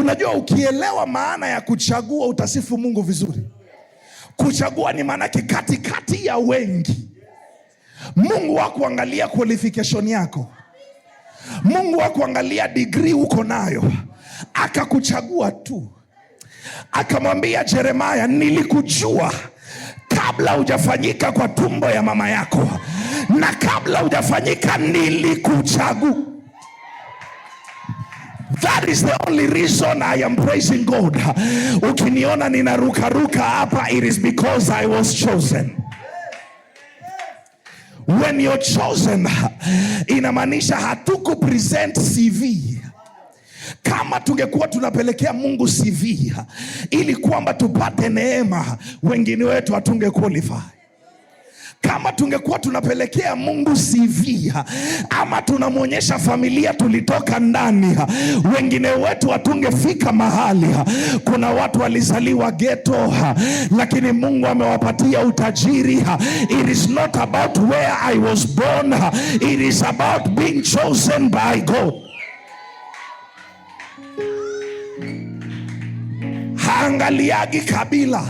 Unajua, ukielewa maana ya kuchagua utasifu Mungu vizuri. Kuchagua ni maana katikati ya wengi. Mungu hakuangalia qualification yako. Mungu hakuangalia degree uko nayo. Akakuchagua tu. Akamwambia Yeremia, nilikujua kabla hujafanyika kwa tumbo ya mama yako, na kabla hujafanyika nilikuchagua. That is the only reason I am praising God. Ukiniona ninarukaruka hapa, it is because I was chosen. When you're chosen, inamaanisha hatuku present CV. Kama tungekuwa tunapelekea Mungu CV ili kwamba tupate neema, wengine wetu hatunge qualify. Kama tungekuwa tunapelekea Mungu CV ama tunamwonyesha familia tulitoka ndani, wengine wetu hatungefika mahali. Kuna watu walizaliwa ghetto, lakini Mungu amewapatia utajiri. It is not about where I was born, it is about being chosen by God. Haangaliagi kabila.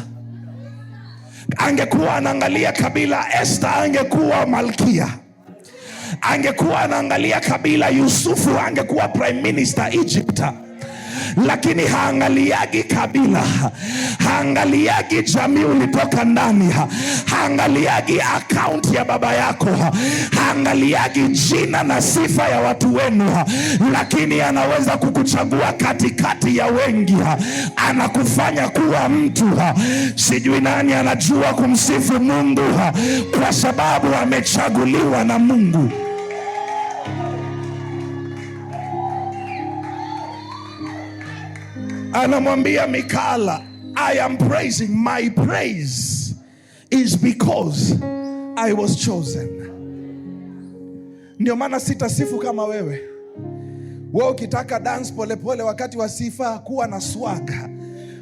Angekuwa anaangalia kabila, Esther angekuwa malkia. Angekuwa anaangalia kabila, Yusufu angekuwa prime minister Egypt. Lakini haangaliagi kabila, haangaliagi jamii ulitoka ndani, haangaliagi account ya baba yako, haangaliagi jina na sifa ya watu wenu, lakini anaweza kukuchagua katikati ya wengi, anakufanya kuwa mtu. Sijui nani anajua kumsifu Mungu kwa sababu amechaguliwa na Mungu. Anamwambia Mikala, I am praising, my praise is because I was chosen. Ndio maana sitasifu kama wewe. Wewe ukitaka dance polepole wakati wa sifa, kuwa na swag.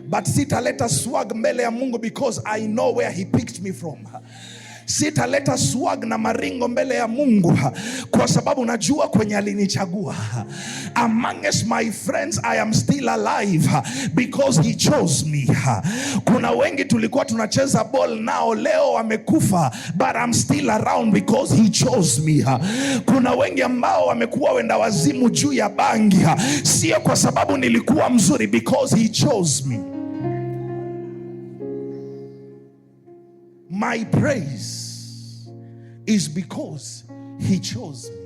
But sitaleta swag mbele ya Mungu because I know where he picked me from. Sitaleta swag na maringo mbele ya Mungu kwa sababu najua kwenye alinichagua. Amongst my friends I am still alive because he chose me. Kuna wengi tulikuwa tunacheza ball nao leo wamekufa, but I'm still around because he chose me. Kuna wengi ambao wamekuwa wenda wazimu juu ya bangi, sio kwa sababu nilikuwa mzuri, because he chose me. My praise is because he chose me.